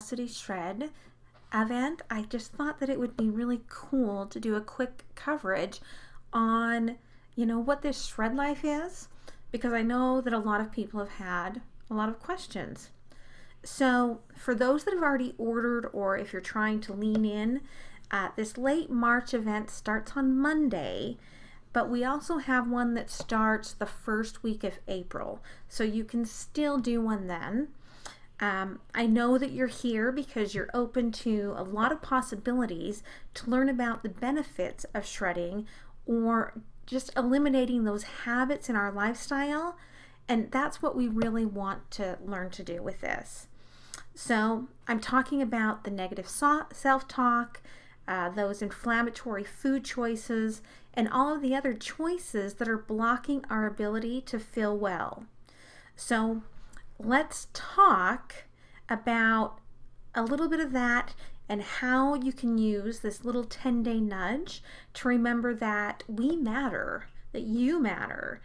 Curiosity Shred event, I just thought that it would be really cool to do a quick coverage on, what this shred life is, because I know that a lot of people have had a lot of questions. So for those that have already ordered, or if you're trying to lean in, this late March event starts on Monday, but we also have one that starts the first week of April, so you can still do one then. I know that you're here because you're open to a lot of possibilities to learn about the benefits of shredding or just eliminating those habits in our lifestyle, and that's what we really want to learn to do with this. So I'm talking about the negative self-talk, those inflammatory food choices, and all of the other choices that are blocking our ability to feel well. So let's talk about a little bit of that and how you can use this little 10-day nudge to remember that we matter, that you matter,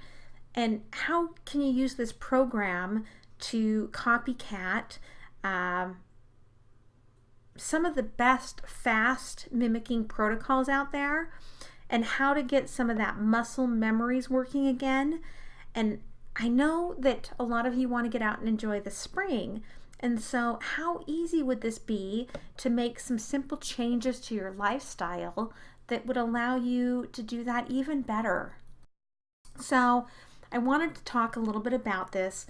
and how can you use this program to copycat some of the best fast mimicking protocols out there, and how to get some of that muscle memories working again. And I know that a lot of you want to get out and enjoy the spring, and so how easy would this be to make some simple changes to your lifestyle that would allow you to do that even better? So I wanted to talk a little bit about this.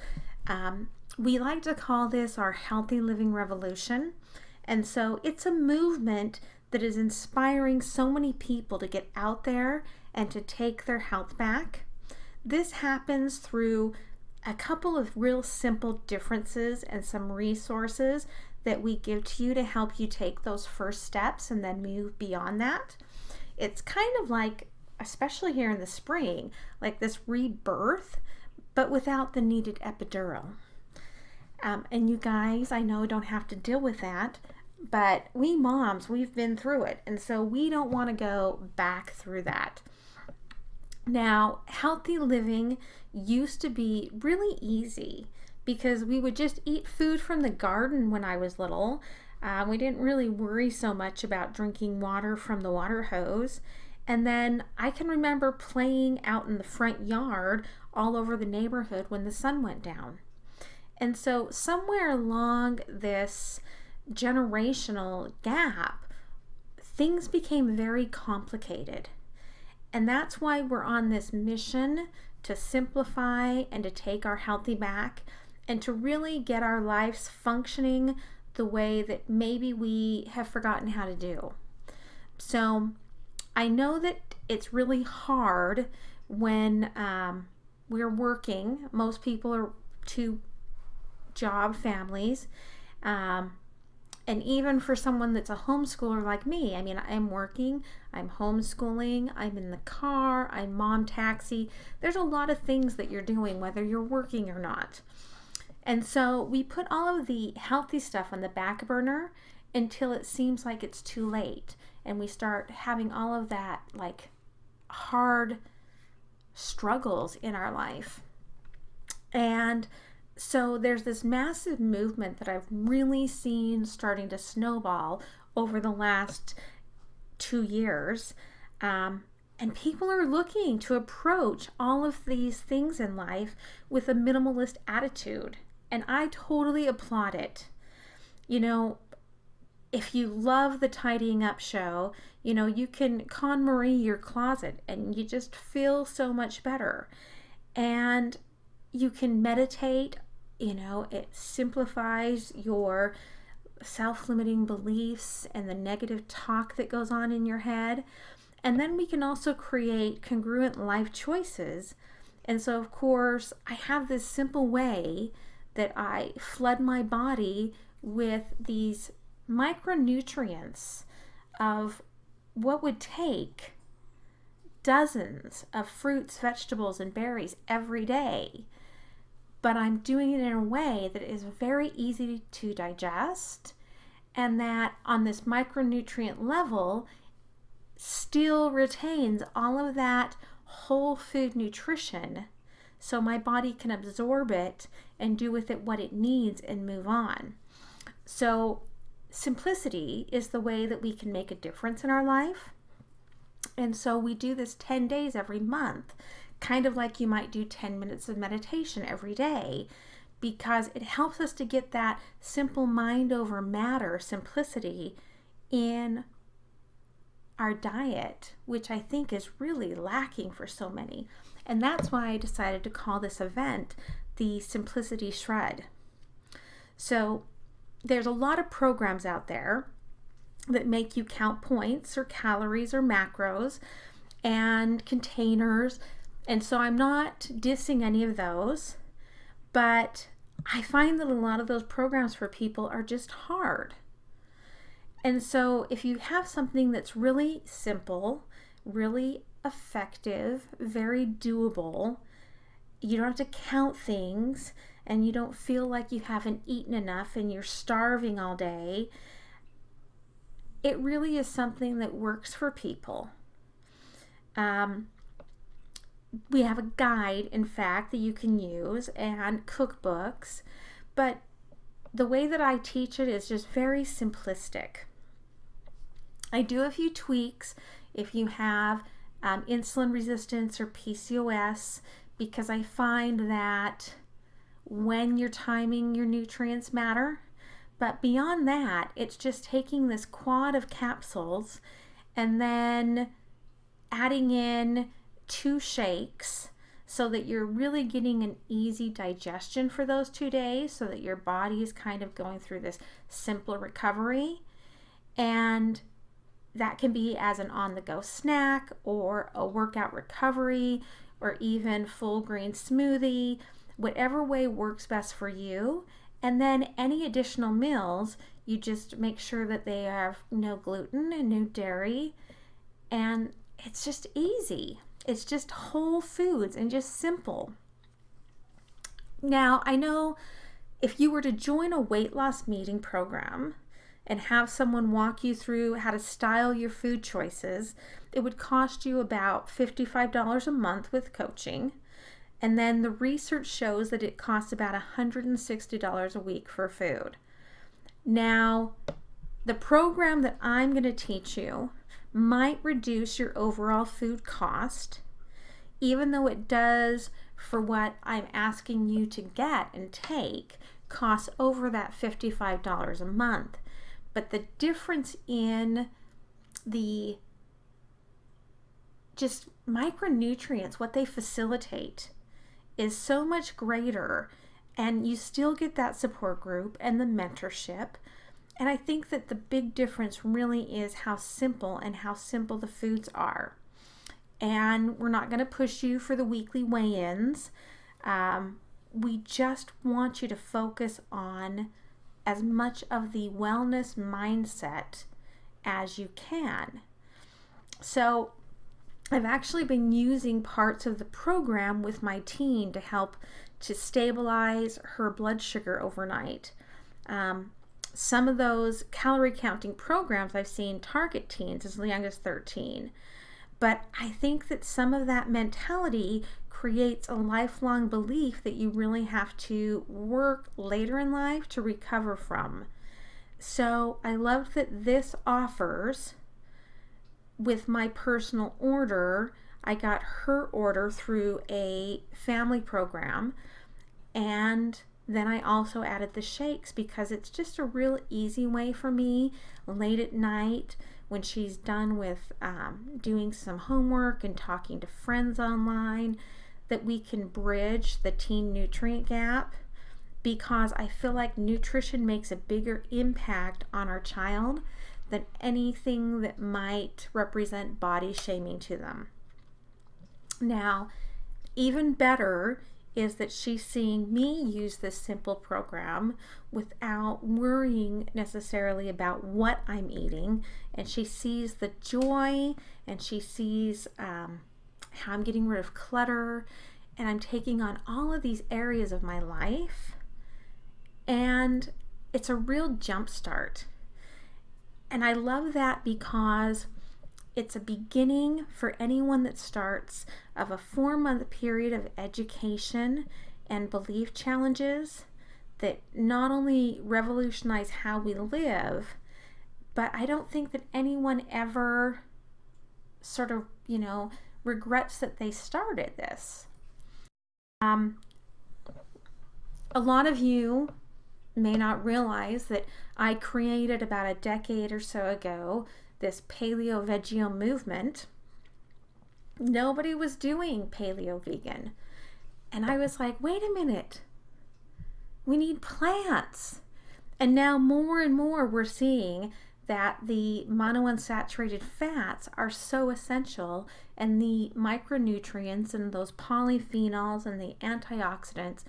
We like to call this our healthy living revolution. And so it's a movement that is inspiring so many people to get out there and to take their health back. This happens through a couple of real simple differences and some resources that we give to you to help you take those first steps and then move beyond that. It's kind of like, especially here in the spring, like this rebirth, but without the needed epidural. And you guys, I know, don't have to deal with that, but we moms, we've been through it, and so we don't want to go back through that. Now, healthy living used to be really easy because we would just eat food from the garden when I was little. We didn't really worry so much about drinking water from the water hose. And then I can remember playing out in the front yard all over the neighborhood when the sun went down. And so somewhere along this generational gap, things became very complicated. And that's why we're on this mission to simplify and to take our healthy back and to really get our lives functioning the way that maybe we have forgotten how to do. So I know that it's really hard when we're working. Most people are two-job families. And even for someone that's a homeschooler like me, I mean, I'm working, I'm homeschooling, I'm in the car, I'm mom taxi. There's a lot of things that you're doing, whether you're working or not. And so we put all of the healthy stuff on the back burner until it seems like it's too late. And we start having all of that like hard struggles in our life. And so there's this massive movement that I've really seen starting to snowball over the last 2 years. And people are looking to approach all of these things in life with a minimalist attitude. And I totally applaud it. If you love the tidying up show, you can KonMari your closet and you just feel so much better. And you can meditate, it simplifies your self-limiting beliefs and the negative talk that goes on in your head. And then we can also create congruent life choices. And so, of course, I have this simple way that I flood my body with these micronutrients of what would take dozens of fruits, vegetables, and berries every day. But I'm doing it in a way that is very easy to digest, and that on this micronutrient level still retains all of that whole food nutrition so my body can absorb it and do with it what it needs and move on. So simplicity is the way that we can make a difference in our life. And so we do this 10 days every month, kind of like you might do 10 minutes of meditation every day, because it helps us to get that simple mind over matter simplicity in our diet, which I think is really lacking for so many. And that's why I decided to call this event the Simplicity Shred. So there's a lot of programs out there that make you count points or calories or macros and containers. And so I'm not dissing any of those, but I find that a lot of those programs for people are just hard. And so if you have something that's really simple, really effective, very doable, you don't have to count things, and you don't feel like you haven't eaten enough and you're starving all day, it really is something that works for people. We have a guide, in fact, that you can use and cookbooks, but the way that I teach it is just very simplistic. I do a few tweaks if you have insulin resistance or PCOS, because I find that when you're timing your nutrients matter. But beyond that, it's just taking this quad of capsules and then adding in 2 shakes so that you're really getting an easy digestion for those 2 days, so that your body is kind of going through this simpler recovery. And that can be as an on-the-go snack or a workout recovery or even full green smoothie, whatever way works best for you. And then any additional meals, you just make sure that they have no gluten and no dairy. And it's just easy. It's just whole foods and just simple. Now, I know if you were to join a weight loss meeting program and have someone walk you through how to style your food choices, it would cost you about $55 a month with coaching. And then the research shows that it costs about $160 a week for food. Now, the program that I'm going to teach you might reduce your overall food cost, even though it does, for what I'm asking you to get and take, costs over that $55 a month. But the difference in the just micronutrients, what they facilitate, is so much greater, and you still get that support group and the mentorship. And I think that the big difference really is how simple the foods are. And we're not going to push you for the weekly weigh-ins. We just want you to focus on as much of the wellness mindset as you can. So I've actually been using parts of the program with my teen to help to stabilize her blood sugar overnight. Some of those calorie counting programs I've seen target teens as young as 13. But I think that some of that mentality creates a lifelong belief that you really have to work later in life to recover from. So I love that this offers, with my personal order, I got her order through a family program, and then I also added the shakes because it's just a real easy way for me late at night when she's done with doing some homework and talking to friends online, that we can bridge the teen nutrient gap, because I feel like nutrition makes a bigger impact on our child than anything that might represent body shaming to them. Now, even better is that she's seeing me use this simple program without worrying necessarily about what I'm eating, and she sees the joy, and she sees how I'm getting rid of clutter, and I'm taking on all of these areas of my life, and it's a real jump start. And I love that because it's a beginning for anyone that starts of a 4-month period of education and belief challenges that not only revolutionize how we live, But I don't think that anyone ever sort of, regrets that they started this. A lot of you may not realize that I created about a decade or so ago this paleo-veggie movement. Nobody was doing paleo-vegan. And I was like, wait a minute. We need plants. And now more and more we're seeing that the monounsaturated fats are so essential, and the micronutrients and those polyphenols and the antioxidants.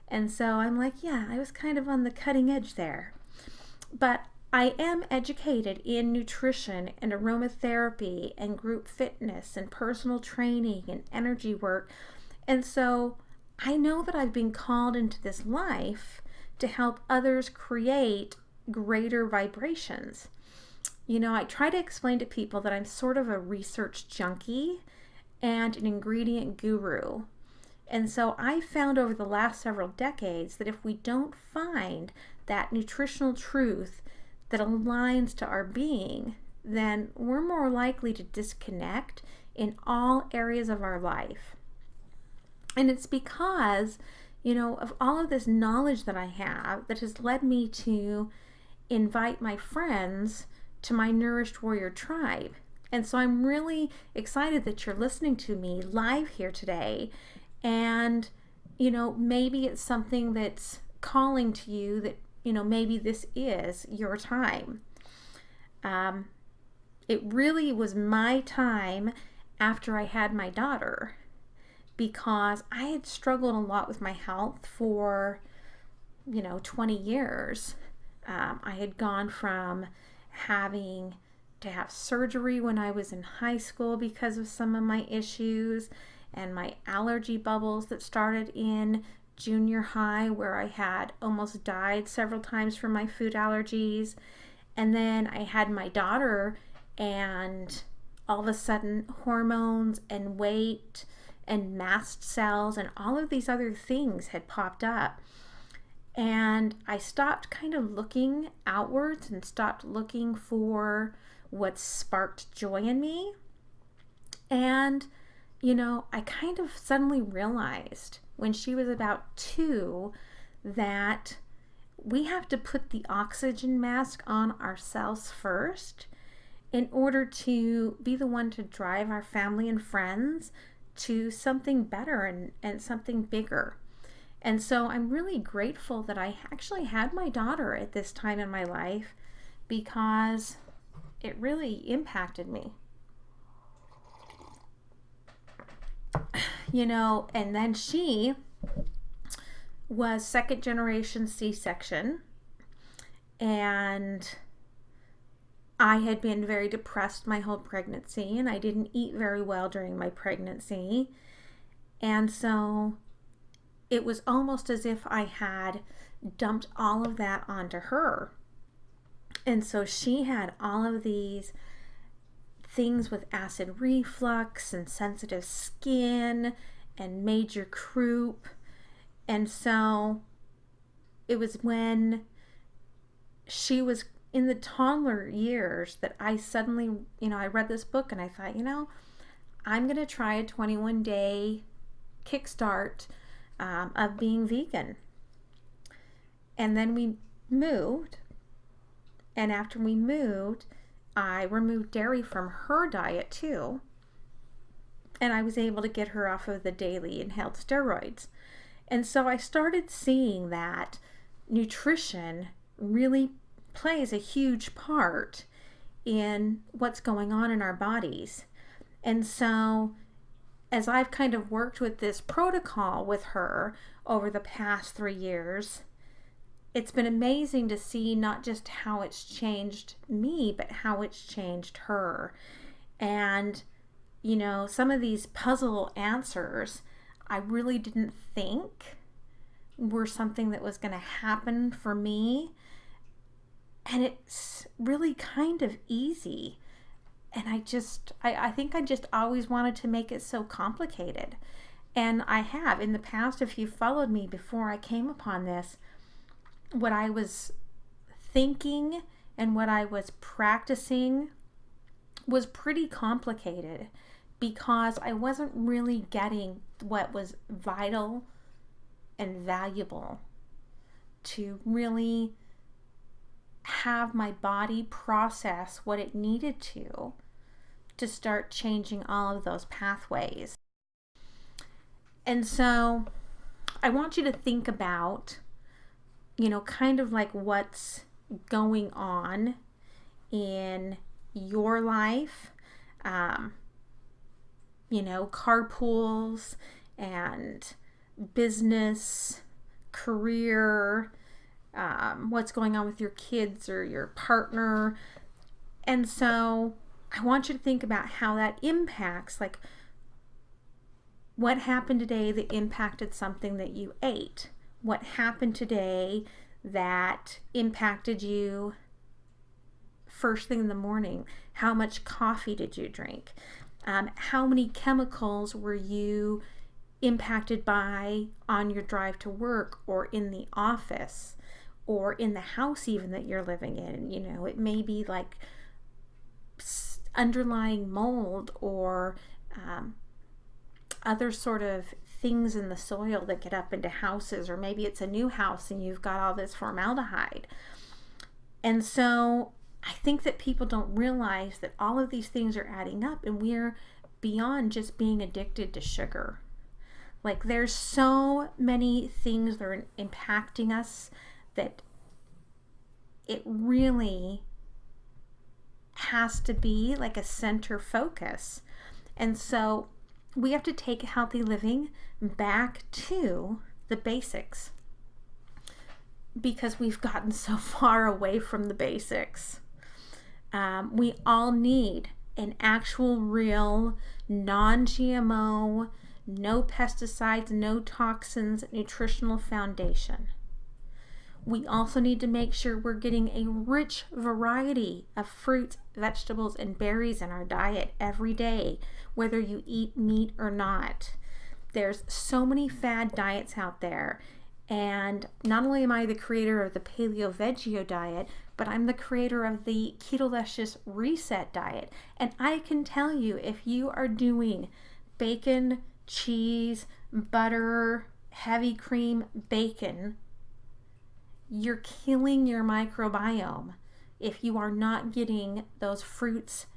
And so I'm like, yeah, I was kind of on the cutting edge there. But I am educated in nutrition and aromatherapy and group fitness and personal training and energy work. And so I know that I've been called into this life to help others create greater vibrations. I try to explain to people that I'm sort of a research junkie and an ingredient guru. And so I found over the last several decades that if we don't find that nutritional truth that aligns to our being, then we're more likely to disconnect in all areas of our life. And it's because, of all of this knowledge that I have that has led me to invite my friends to my Nourished Warrior tribe. And so I'm really excited that you're listening to me live here today. And, maybe it's something that's calling to you that, maybe this is your time. It really was my time after I had my daughter, because I had struggled a lot with my health for, 20 years. I had gone from having to have surgery when I was in high school because of some of my issues, and my allergy bubbles that started in junior high, where I had almost died several times from my food allergies. And then I had my daughter, and all of a sudden hormones and weight and mast cells and all of these other things had popped up. And I stopped kind of looking outwards and stopped looking for what sparked joy in me. And I kind of suddenly realized when she was about 2 that we have to put the oxygen mask on ourselves first in order to be the one to drive our family and friends to something better and something bigger. And so I'm really grateful that I actually had my daughter at this time in my life, because it really impacted me. And then she was second generation C-section, and I had been very depressed my whole pregnancy, and I didn't eat very well during my pregnancy. And so it was almost as if I had dumped all of that onto her. And so she had all of these things with acid reflux and sensitive skin and major croup. And so it was when she was in the toddler years that I suddenly, I read this book and I thought, I'm going to try a 21-day kickstart of being vegan. And then we moved. And after we moved, I removed dairy from her diet too. And I was able to get her off of the daily inhaled steroids. And so I started seeing that nutrition really plays a huge part in what's going on in our bodies. And so as I've kind of worked with this protocol with her over the past 3 years, it's been amazing to see not just how it's changed me, but how it's changed her. And, some of these puzzle answers I really didn't think were something that was going to happen for me. And it's really kind of easy. And I think I just always wanted to make it so complicated. And I have in the past, if you followed me before I came upon this, what I was thinking and what I was practicing was pretty complicated because I wasn't really getting what was vital and valuable to really have my body process what it needed to start changing all of those pathways. And so I want you to think about, kind of like what's going on in your life, carpools and business, career, what's going on with your kids or your partner. And so I want you to think about how that impacts, like what happened today that impacted something that you ate? What happened today that impacted you first thing in the morning? How much coffee did you drink? How many chemicals were you impacted by on your drive to work or in the office or in the house even that you're living in? It may be like underlying mold or other sort of things in the soil that get up into houses, or maybe it's a new house and you've got all this formaldehyde. And so I think that people don't realize that all of these things are adding up, and we're beyond just being addicted to sugar. Like, there's so many things that are impacting us that it really has to be like a center focus. And so we have to take healthy living back to the basics because we've gotten so far away from the basics. We all need an actual, real, non-GMO, no pesticides, no toxins, nutritional foundation. We also need to make sure we're getting a rich variety of fruits, vegetables, and berries in our diet every day, whether you eat meat or not. There's so many fad diets out there. And not only am I the creator of the Paleo Veggie diet, but I'm the creator of the Ketolicious Reset diet. And I can tell you, if you are doing bacon, cheese, butter, heavy cream, bacon, you're killing your microbiome if you are not getting those fruits,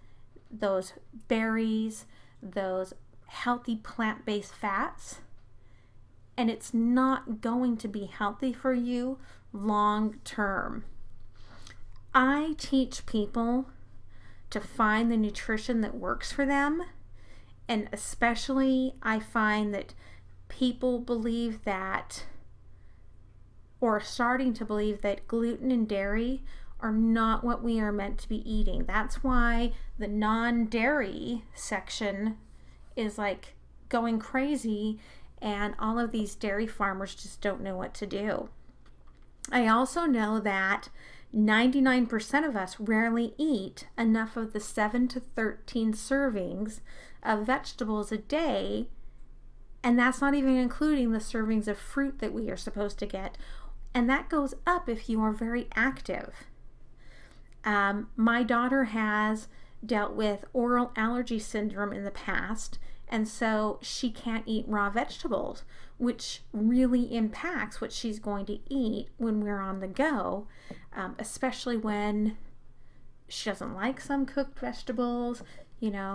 those berries, those healthy plant-based fats. And it's not going to be healthy for you long term. I teach people to find the nutrition that works for them. And especially I find that people believe that, or are starting to believe that, gluten and dairy are not what we are meant to be eating. That's why the non-dairy section is like going crazy, and all of these dairy farmers just don't know what to do. I also know that 99% of us rarely eat enough of the 7 to 13 servings of vegetables a day, and that's not even including the servings of fruit that we are supposed to get. And that goes up if you are very active. My daughter has dealt with oral allergy syndrome in the past, and so she can't eat raw vegetables, which really impacts what she's going to eat when we're on the go, especially when she doesn't like some cooked vegetables.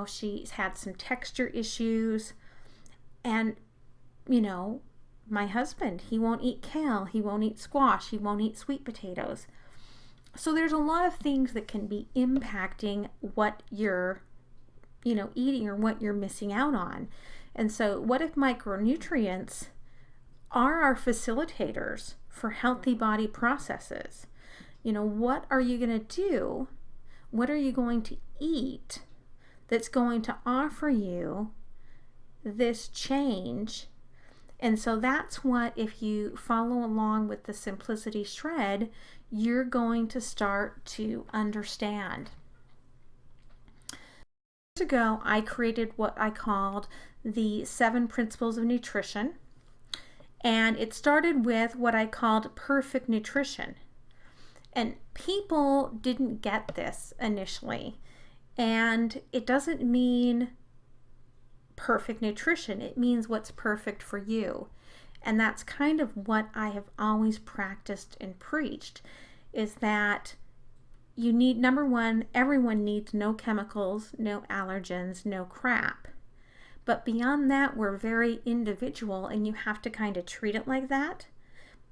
She's had some texture issues. And, my husband, he won't eat kale, he won't eat squash, he won't eat sweet potatoes. So there's a lot of things that can be impacting what you're eating or what you're missing out on. And so what if micronutrients are our facilitators for healthy body processes? What are you going to do? What are you going to eat that's going to offer you this change? And so that's what, if you follow along with the Simplicity Shred, you're going to start to understand. Years ago, I created what I called the 7 Principles of Nutrition. And it started with what I called perfect nutrition. And people didn't get this initially. And it doesn't mean perfect nutrition. It means what's perfect for you. And that's kind of what I have always practiced and preached, is that you need, number one, everyone needs no chemicals, no allergens, no crap. But beyond that, we're very individual, and you have to kind of treat it like that.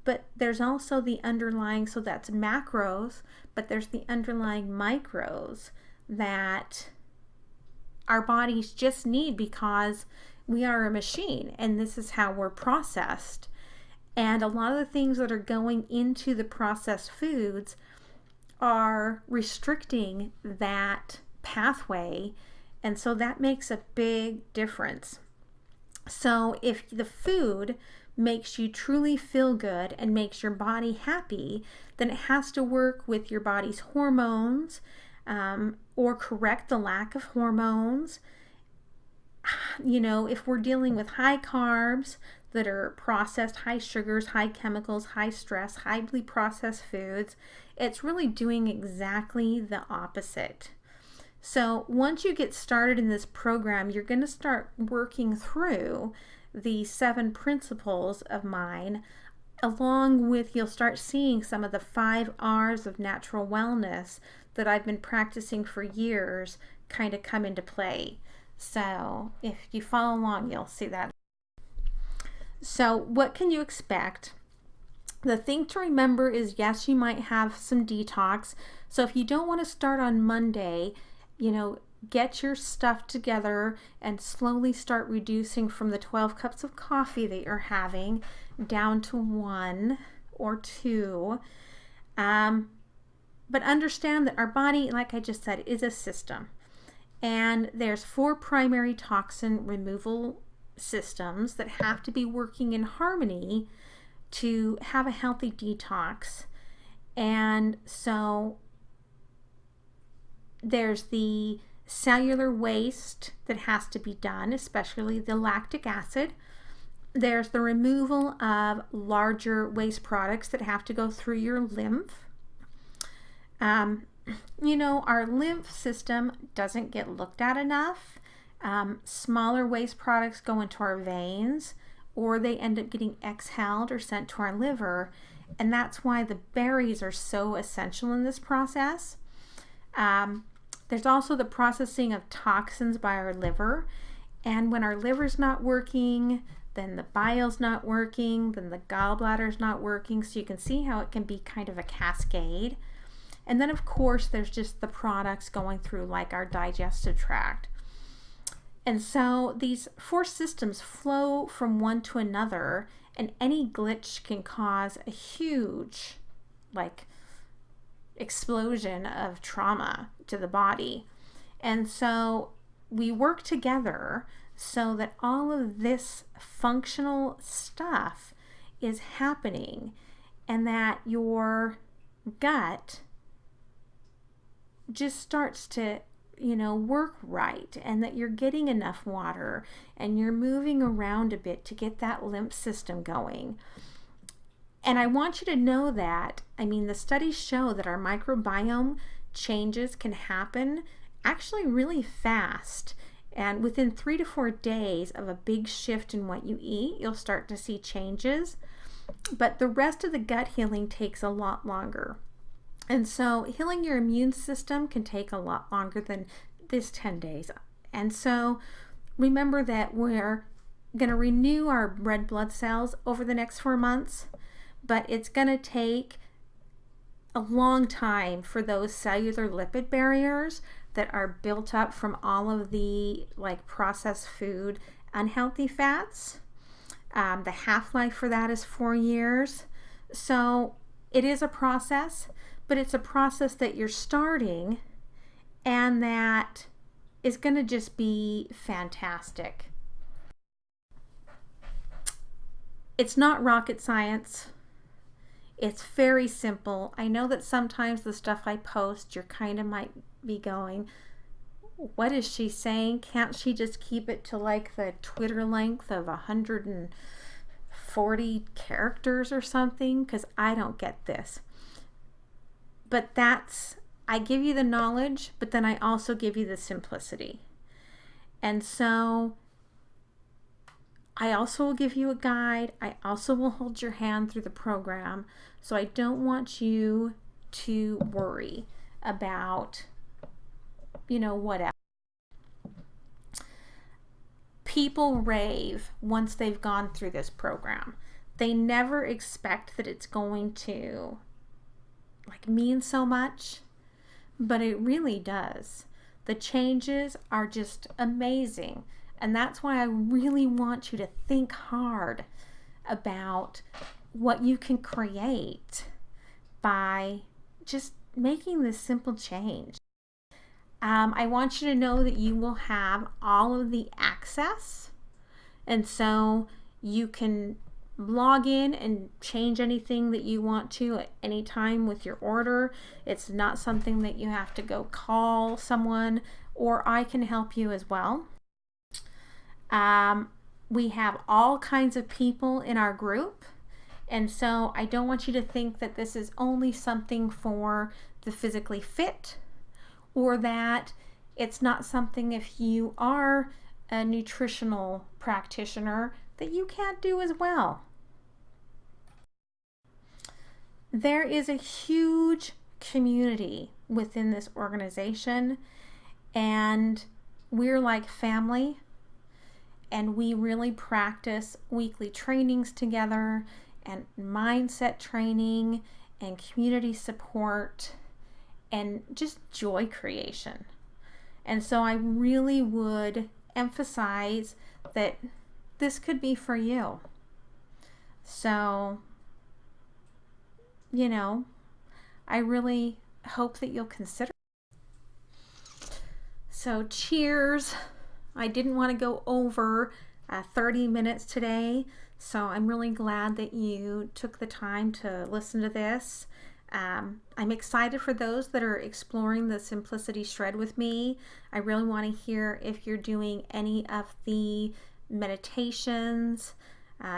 But there's also the underlying, so that's macros, but there's the underlying micros that our bodies just need because we are a machine, and this is how we're processed. And a lot of the things that are going into the processed foods are restricting that pathway, and so that makes a big difference. So if the food makes you truly feel good and makes your body happy, then it has to work with your body's hormones, or correct the lack of hormones. You know, if we're dealing with high carbs that are processed, high sugars, high chemicals, high stress, highly processed foods, it's really doing exactly the opposite. So once you get started in this program, you're going to start working through the 7 principles of mine, along with, you'll start seeing some of the 5 R's of natural wellness that I've been practicing for years kind of come into play. So if you follow along, you'll see that. So what can you expect? The thing to remember is, yes, you might have some detox. So if you don't want to start on Monday, you know, get your stuff together and slowly start reducing from the 12 cups of coffee that you're having down to 1 or 2. But understand that our body, like I just said, is a system. And there's 4 primary toxin removal systems that have to be working in harmony to have a healthy detox. And so there's the cellular waste that has to be done, especially the lactic acid. There's the removal of larger waste products that have to go through your lymph. You know, our lymph system doesn't get looked at enough. Smaller waste products go into our veins, or they end up getting exhaled or sent to our liver. And that's why the berries are so essential in this process. There's also the processing of toxins by our liver. And when our liver's not working, then the bile's not working, then the gallbladder's not working. So you can see how it can be kind of a cascade. And then, of course, there's just the products going through, like our digestive tract. And so these 4 systems flow from one to another, and any glitch can cause a huge, like, explosion of trauma to the body. And so we work together so that all of this functional stuff is happening, and that your gut just starts to, you know, work right, and that you're getting enough water and you're moving around a bit to get that lymph system going. And I want you to know that, I mean, the studies show that our microbiome changes can happen actually really fast. And within 3 to 4 days of a big shift in what you eat, you'll start to see changes. But the rest of the gut healing takes a lot longer. And so healing your immune system can take a lot longer than this 10 days. And so remember that we're going to renew our red blood cells over the next 4 months, but it's going to take a long time for those cellular lipid barriers that are built up from all of the, like, processed food, unhealthy fats. The half-life for that is 4 years. So it is a process, but it's a process that you're starting and that is going to just be fantastic. It's not rocket science. It's very simple. I know that sometimes the stuff I post, you're kind of might be going, what is she saying? Can't she just keep it to like the Twitter length of 140 characters or something? Because I don't get this. But I give you the knowledge, but then I also give you the simplicity. And so I also will give you a guide. I also will hold your hand through the program. So I don't want you to worry about, whatever. People rave once they've gone through this program. They never expect that it's going to mean so much, but it really does. The changes are just amazing. And that's why I really want you to think hard about what you can create by just making this simple change. I want you to know that you will have all of the access, and so you can log in and change anything that you want to at any time with your order. It's not something that you have to go call someone, or I can help you as well. We have all kinds of people in our group, and so I don't want you to think that this is only something for the physically fit, or that it's not something, if you are a nutritional practitioner, that you can't do as well. There is a huge community within this organization, and we're like family, and we really practice weekly trainings together, and mindset training, and community support, and just joy creation. And so I really would emphasize that this could be for you. So, I really hope that you'll consider. So cheers. I didn't want to go over 30 minutes today, so I'm really glad that you took the time to listen to this. I'm excited for those that are exploring the Simplicity Shred with me. I really want to hear if you're doing any of the meditations,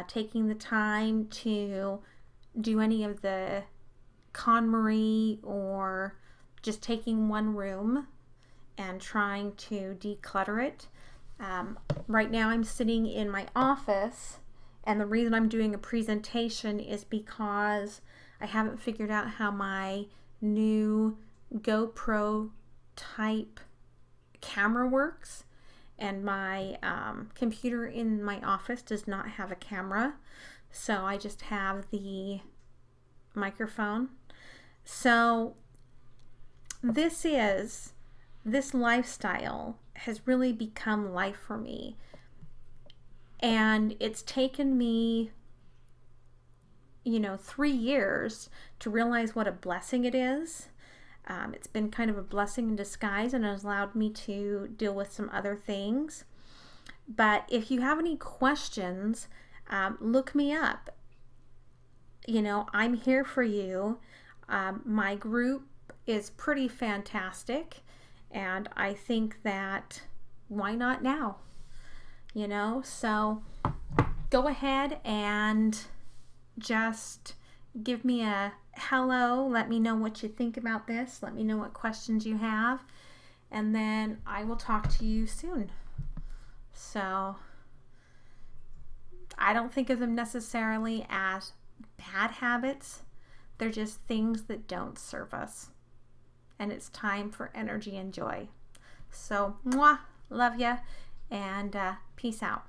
taking the time to do any of the KonMari, or just taking one room and trying to declutter it. Right now I'm sitting in my office, and the reason I'm doing a presentation is because I haven't figured out how my new GoPro type camera works, and my computer in my office does not have a camera, so I just have the microphone. So this lifestyle has really become life for me, and it's taken me 3 years to realize what a blessing it is. It's been kind of a blessing in disguise, and has allowed me to deal with some other things. But if you have any questions, look me up. I'm here for you. My group is pretty fantastic, and I think that why not now? So go ahead and just give me a hello. Let me know what you think about this. Let me know what questions you have, and then I will talk to you soon. So I don't think of them necessarily as bad habits. They're just things that don't serve us, and it's time for energy and joy. So love ya, and peace out.